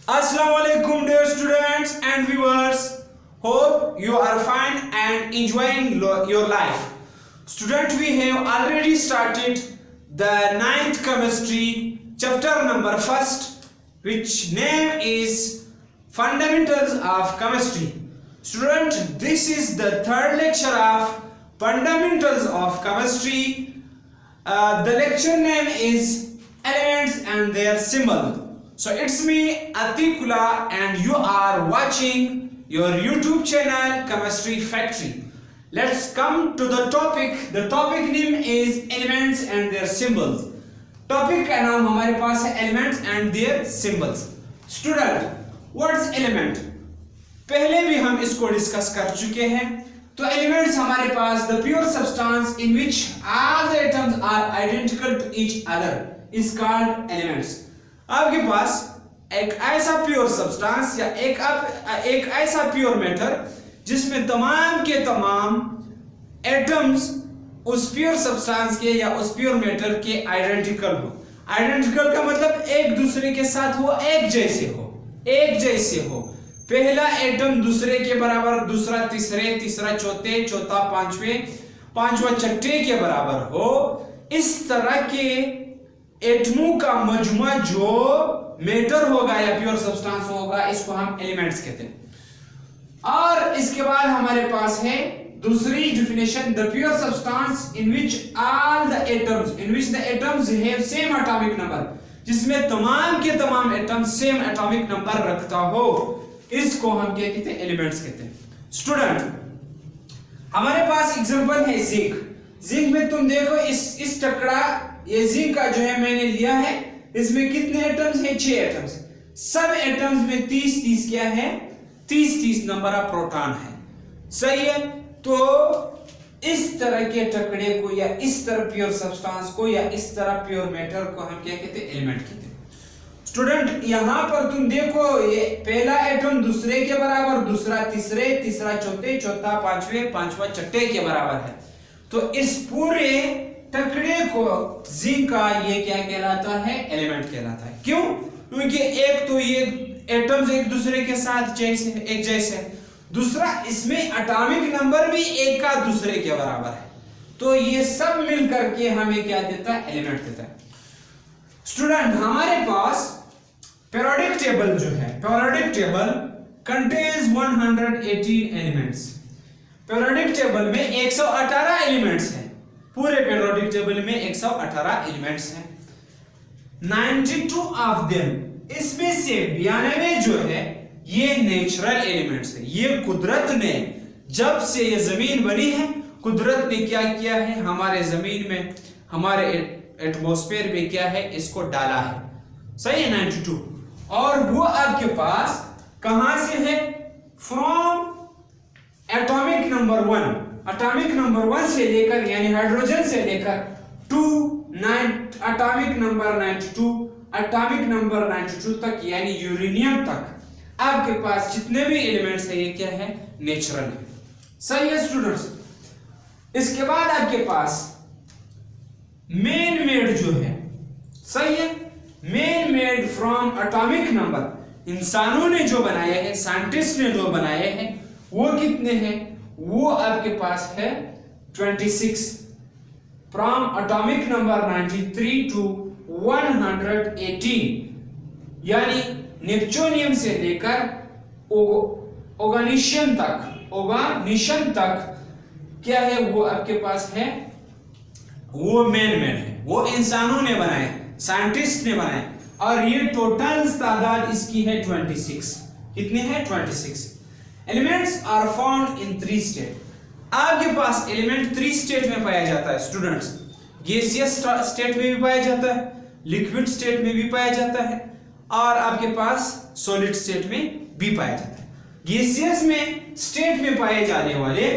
Assalamualaikum dear students and viewers. Hope you are fine and enjoying your life. Student, we have already started the 9th chemistry chapter number 1st, which name is Fundamentals of Chemistry. Student, this is the third lecture of Fundamentals of Chemistry. The lecture name is Elements and their Symbol. So it's me Atikula and you are watching your YouTube channel Chemistry Factory. Let's come to the topic. The topic name is Elements and their Symbols. Topic का नाम हमारे पास है Elements and their Symbols. Student, what's element? पहले भी हम इसको discuss कर चुके हैं. तो elements हमारे पास the pure substance in which all the atoms are identical to each other is called elements. आपके पास एक ऐसा प्योर सब्सटेंस या एक ऐसा प्योर मैटर जिसमें तमाम के तमाम एटम्स उस प्योर सब्सटेंस के या उस प्योर मैटर के आइडेंटिकल हो. आइडेंटिकल का मतलब एक दूसरे के साथ वो एक जैसे हो. पहला एटम दूसरे के बराबर, दूसरा तीसरे, तीसरा चौथे, चौथा पांचवें, पांचवा छठे के बराबर हो. इस तरह के एटमों का मजमा जो मैटर होगा या प्योर सब्सटेंस होगा, इसको हम एलिमेंट्स कहते हैं. और इसके बाद हमारे पास है दूसरी definition, the pure substance in which all the atoms have same atomic number, जिसमें तमाम के तमाम एटम्स सेम एटॉमिक नंबर रखता हो, इसको हम क्या कहते हैं? एलिमेंट्स कहते हैं. स्टूडेंट, हमारे पास एग्जांपल है जिंक में तुम देखो इस टुकड़ा, ये जिंक का जो है मैंने लिया है, इसमें कितने एटम्स हैं? 6 एटम्स. सब एटम्स में 30 क्या है? 30 नंबर ऑफ प्रोटॉन है. सही है. तो इस तरह के टुकड़े को या इस तरह प्योर सब्सटेंस को या इस तरह प्योर मैटर को हम क्या कहते हैं? एलिमेंट कहते हैं. स्टूडेंट, यहां पर तुम देखो, ये पहला एटम दूसरे के बराबर, दूसरा तीसरे, तीसरा चौथे, चौथा पांचवें, पांचवा छठे के बराबर है. तो इस पूरे टुकड़े को जिंक का ये क्या कहलाता है? एलिमेंट कहलाता है. क्यों? क्योंकि एक तो ये एटम्स एक दूसरे के साथ एक जैसे, दूसरा इसमें एटॉमिक नंबर भी एक का दूसरे के बराबर है. तो ये सब मिलकर के हमें क्या देता है? एलिमेंट देता है. स्टूडेंट, हमारे पास पीरियोडिक टेबल जो है, periodic table contains 118 elements. Periodic table में 118 एलिमेंट्स हैं. पूरे पीरियोडिक टेबल में 118 एलिमेंट्स हैं. 92 ऑफ देम, इसमें से 92 जो है ये नेचुरल एलिमेंट्स है. ये कुदरत ने, जब से ये जमीन बनी है, कुदरत ने क्या किया है? हमारे जमीन में, हमारे एटमॉस्फेयर में क्या है? इसको डाला है. सही है. 92. और वो आपके पास कहां से है? From atomic number 1, atomic number 1 से लेकर यानी हाइड्रोजन से लेकर to atomic number 92, atomic number 92 तक यानी यूरेनियम तक आपके पास जितने भी एलिमेंट्स है, ये क्या है? नेचुरल है. सही है स्टूडेंट्स. इसके बाद आपके पास मेन मेड जो है, सही है, main made from atomic number, इंसानों ने जो बनाए हैं, साइंटिस्ट ने जो बनाए हैं, वो कितने हैं? वो आपके पास है 26. फ्रॉम एटॉमिक नंबर 93 टू 118, यानी नेप्च्यूनियम से लेकर ओगानिशियम तक क्या है? वो आपके पास है, वो मेन मेड है, वो इंसानों ने बनाए, साइंटिस्ट ने बनाए. और ये टोटल तादाद इसकी है 26. कितने हैं? 26. Elements are found in 3 state. आपके पास एलिमेंट 3 स्टेट में पाया जाता है. स्टूडेंट्स, गैसियस स्टेट में भी पाया जाता है, लिक्विड स्टेट में भी पाया जाता है, और आपके पास सॉलिड स्टेट में भी पाया जाता है. गैसियस में स्टेट में पाए जाने वाले,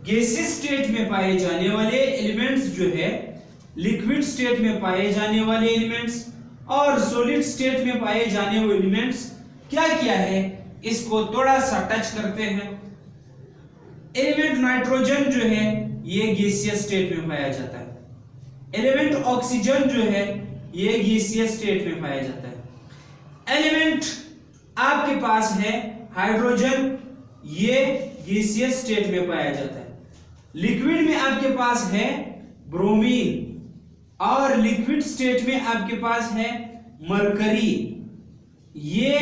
गैसियस स्टेट में पाए जाने वाले एलिमेंट्स जो है, लिक्विड स्टेट में पाए जाने वाले एलिमेंट्स और सॉलिड स्टेट में पाए जाने वाले एलिमेंट्स क्या किया है? इसको थोड़ा सा टच करते हैं. एलिमेंट नाइट्रोजन जो है ये गैसियस स्टेट में पाया जाता है. एलिमेंट ऑक्सीजन जो है ये गैसियस स्टेट में पाया जाता है. एलिमेंट आपके पास है हाइड्रोजन, ये गैसियस स्टेट में पाया जाता है। लिक्विड में आपके पास है ब्रोमीन, और लिक्विड स्टेट में आपके पास है मरकरी। ये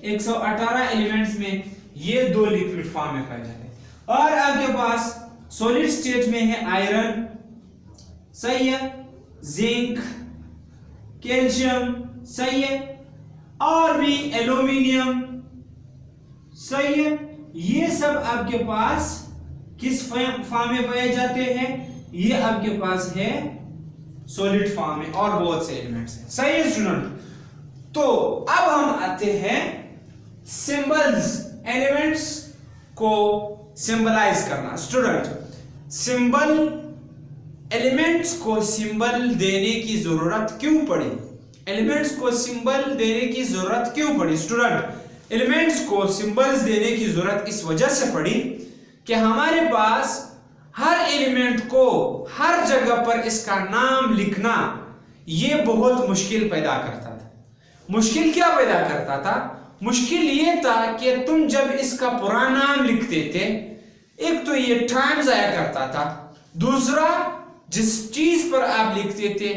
118 एलिमेंट्स में ये दो लिक्विड फॉर्म में पाए जाते हैं। और आपके पास सॉलिड स्टेट में है आयरन, सही है, जिंक, कैल्शियम, सही है, और भी एल्यूमिनियम, सही है। ये सब आपके पास किस फॉर्म में पाए जाते हैं? ये आपके पास है सॉलिड फॉर्म में, और बहुत से एलिमेंट्स हैं, सही है स्टूडेंट। तो अब हम आते हैं सिंबल्स, एलिमेंट्स को सिंबलाइज करना। स्टूडेंट, सिंबल, एलिमेंट्स को सिंबल देने की जरूरत क्यों पड़ी? एलिमेंट्स को सिंबल देने की जरूरत क्यों पड़ी? स्टूडेंट, एलिमेंट्स को सिंबल्स देने की जरूरत इस वजह से पड़ी कि हमारे पास हर एलिमेंट को हर जगह पर इसका नाम लिखना ये बहुत मुश्किल पैदा करता था। मुश्किल क्या पैदा करता था? मुश्किल ये था कि तुम जब इसका पूरा नाम लिखते थे, एक तो ये टाइम जाया करता था, दूसरा जिस चीज पर आप लिखते थे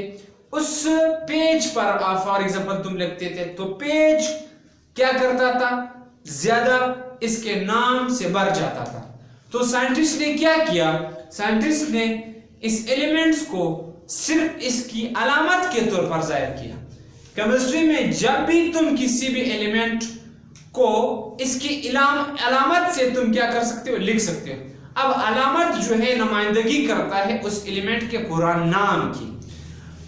उस पेज पर आप फॉर एग्जांपल तुम लिखते थे तो पेज क्या करता था, ज्यादा इसके नाम से भर जाता था। तो साइंटिस्ट ने क्या किया? साइंटिस्ट ने इस एलिमेंट्स को सिर्फ इसकी अलामत के तौर पर जाहिर किया। केमिस्ट्री में जब भी तुम किसी भी एलिमेंट को इसकी अलामत से तुम क्या कर सकते हो, लिख सकते हो। अब अलामत जो है नुमाइंदगी करता है उस एलिमेंट के पूरा नाम की।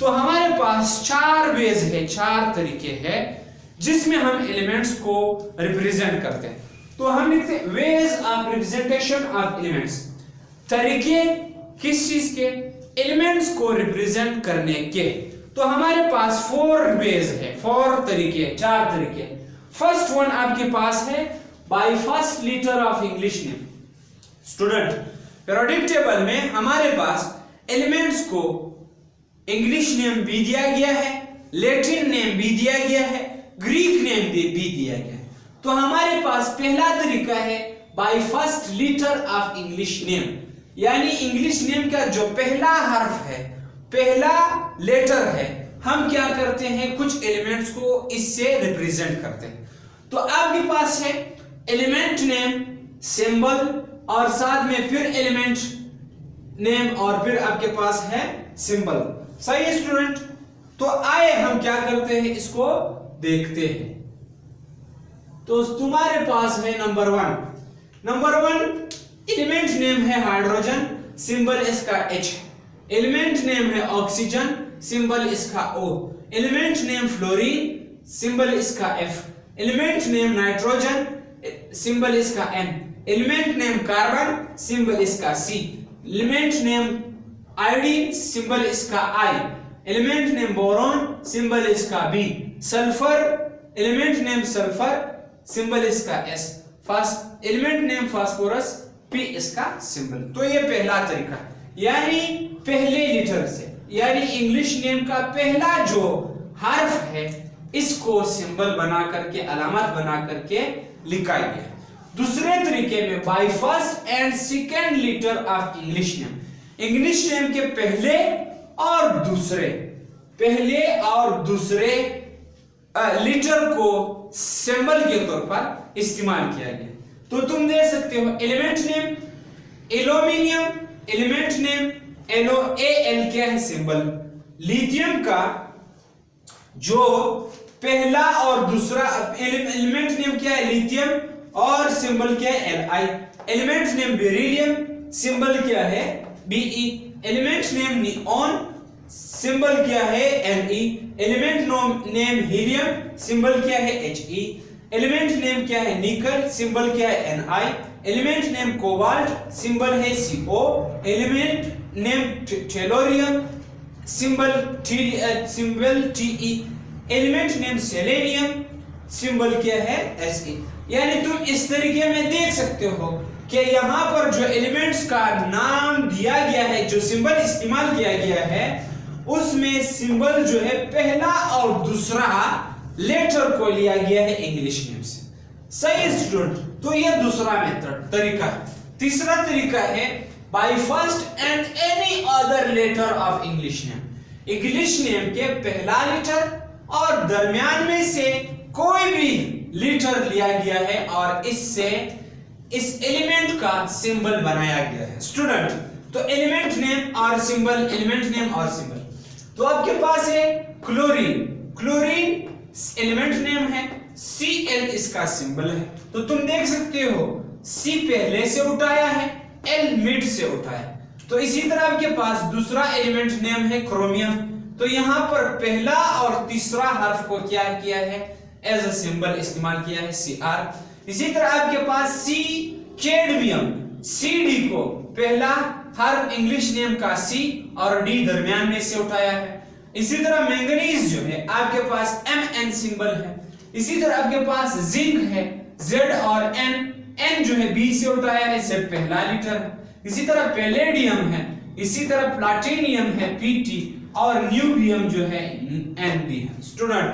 तो हमारे पास 4 वेज है, 4 तरीके हैं जिसमें हम एलिमेंट्स को रिप्रेजेंट करते हैं। तो हम लिखते हैं ways of representation of elements, तरीके किस चीज के? एलिमेंट्स को रिप्रेजेंट करने के। तो हमारे पास 4 वेज है, 4 तरीके, 4 तरीके। फर्स्ट वन आपके पास है by first letter of English name. Student, periodic table में हमारे पास एलिमेंट्स को इंग्लिश नेम भी दिया गया है, लैटिन नेम भी दिया गया है, ग्रीक नेम भी दिया गया है। तो हमारे पास पहला तरीका है by first letter of English name, यानी इंग्लिश नेम का जो पहला हर्फ है, पहला लेटर है, हम क्या करते हैं, कुछ एलिमेंट्स को इससे रिप्रेजेंट करते हैं। तो आपके पास है एलिमेंट नेम, सिंबल, और साथ में फिर एलिमेंट नेम, और फिर आपके पास है सिंबल, सही है स्टूडेंट। तो आए हम क्या करते हैं, इसको देखते हैं। तो तुम्हारे पास है नंबर 1 एलिमेंट नेम है हाइड्रोजन, सिंबल इसका H। एलिमेंट नेम है ऑक्सीजन, सिंबल इसका O। Element name fluorine, symbol इसका F। Element name nitrogen, symbol इसका N। Element name carbon, symbol इसका C। Element name iodine, symbol इसका I। Element name boron, symbol इसका B। Sulphur, element name sulphur, symbol इसका S। Element name phosphorus, P इसका symbol. तो ये पहला तरीका, यानी पहले लेटर से, यानी इंग्लिश नेम का पहला जो हर्फ है इसको सिंबल बना करके, अलामत बना करके लिखा गया। दूसरे तरीके में by first and second letter of English name, English name के पहले और दूसरे लेटर को सिंबल के तौर पर इस्तेमाल किया गया। तो तुम देख सकते हो element name aluminium, element name NaL क्या है, सिंबल। लिथियम का जो पहला और दूसरा एलिमेंट नेम क्या है, लिथियम, और सिंबल क्या है, Li। Element name beryllium, symbol क्या है, Be। Element name neon, symbol क्या है, Ne। Element name helium, symbol क्या है, He। एलिमेंट नेम क्या है, निकल, सिंबल क्या है, Ni। Element name cobalt, symbol है Co। Element name tellurium, symbol Te। Element name selenium, symbol क्या है, Se। यानी तुम इस तरीके में देख सकते हो कि यहाँ पर जो एलिमेंट्स का नाम दिया गया है, जो सिंबल इस्तेमाल किया गया है, उसमें सिंबल जो है पहला और दूसरा लेटर को लिया गया है इंग्लिश नेम से। सही स्टूडेंट। तो ये दूसरा मेथड तरीका है। तीसरा तरीका है by first and any other letter of English name. English name के पहला लेटर और दरमियान में से कोई भी लेटर लिया गया है और इससे इस एलिमेंट का सिंबल बनाया गया है स्टूडेंट। तो एलिमेंट नेम और सिंबल, एलिमेंट नेम और सिंबल। तो आपके पास है क्लोरीन। क्लोरीन एलिमेंट नेम है, Cl इसका सिंबल है। तो तुम देख सकते हो C पहले से उठाया है, L मिड से उठाया है। तो इसी तरह आपके पास दूसरा एलिमेंट नेम है क्रोमियम। तो यहां पर पहला और तीसरा हर्फ को क्या किया है, एज अ सिंबल इस्तेमाल किया है, Cr। इसी तरह आपके पास C कैडमियम, Cd को पहला हर्फ इंग्लिश नेम का C और D दरमियान में से उठाया है। इसी तरह मैंगनीज जो है आपके पास Mn सिंबल है। इसी तरह आपके पास जिंक है, Z और N जो है B से उठाया है, Z पहला लेटर है। इसी तरह पैलेडियम है, इसी तरह प्लाटिनियम है, Pt और न्यूबियम जो है Nb है स्टूडेंट।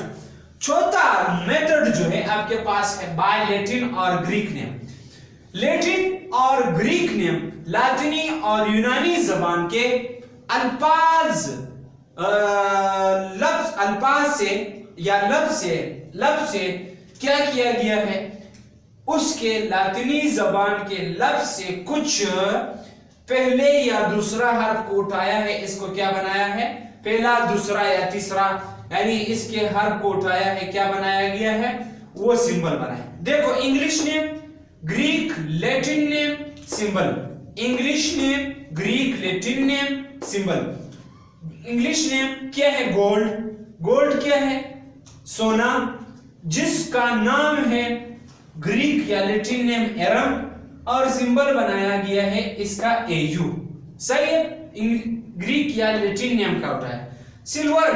चौथा मेथड जो है आपके पास है बाय लैटिन और ग्रीक नेम। लैटिन और ग्रीक नेम लातिनी और यूनानी जबान के अल्फाज लफ्ज से क्या किया गया है, उसके लातिनी जबान के लफ्ज से कुछ पहले या दूसरा हर्फ को उठाया है, इसको क्या बनाया है, पहला, दूसरा या तीसरा, यानी इसके हर्फ को उठाया है, क्या बनाया गया है, वो सिंबल बनाया। देखो English name, Greek, Latin name, symbol. English name, Greek, Latin name, symbol. English name क्या है, गोल्ड। गोल्ड क्या है, सोना, जिसका नाम है ग्रीक या लैटिन नेम एरम और सिंबल बनाया गया है इसका Au। सही है, ग्रीक या लैटिन नेम का होता है। सिल्वर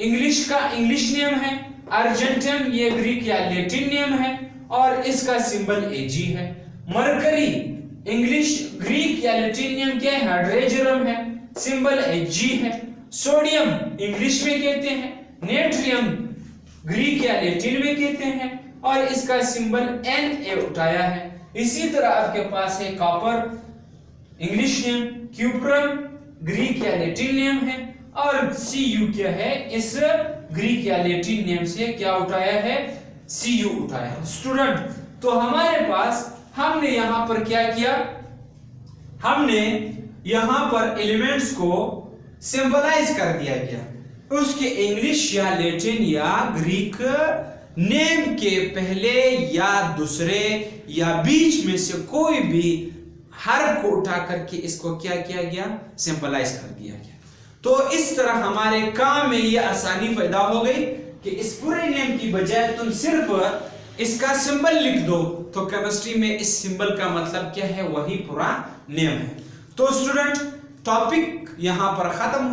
इंग्लिश का इंग्लिश नेम है, अर्जेंटम ये ग्रीक या लैटिन नेम है और इसका सिंबल Ag है। मरकरी इंग्लिश, ग्रीक या लैटिन नेम क्या है, हाइड्रोजन है, सिंबल Hg है। सोडियम इंग्लिश में कहते हैं, नेट्रियम ग्रीक या लैटिन में कहते हैं और इसका सिंबल Na उठाया है। इसी तरह आपके पास है copper, English name cuprum, Greek या लैटिन नेम है और Cu क्या है, इस ग्रीक या लैटिन नेम से क्या उठाया है, Cu उठाया है स्टूडेंट। तो हमारे पास हमने यहां पर क्या किया, हमने यहां पर एलिमेंट्स को सिंबलाइज कर दिया गया। उसके इंग्लिश या लैटिन या ग्रीक नेम के पहले या दूसरे या बीच में से कोई भी हर्फ को उठा करके इसको क्या किया गया, सिंबलाइज कर दिया गया। तो इस तरह हमारे काम में यह आसानी पैदा हो गई कि इस पूरे नेम की बजाय तुम सिर्फ इसका सिंबल लिख दो, तो केमिस्ट्री में इस सिंबल का मतलब क्या है, वही पूरा नेम है। तो स्टूडेंट टॉपिक यहां पर खत्म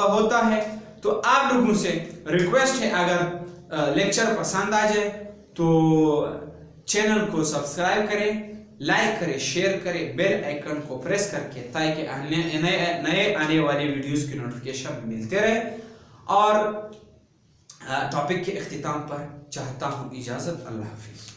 होता है। तो आप लोगों से रिक्वेस्ट है, अगर लेक्चर पसंद आ जाए तो चैनल को सब्सक्राइब करें, लाइक करें, शेयर करें, बेल आइकन को प्रेस करके, ताकि नए आने वाले वीडियोस की नोटिफिकेशन मिलते रहे। और टॉपिक के इख्तिताम पर चाहता हूं इजाजत, अल्लाह हाफिज।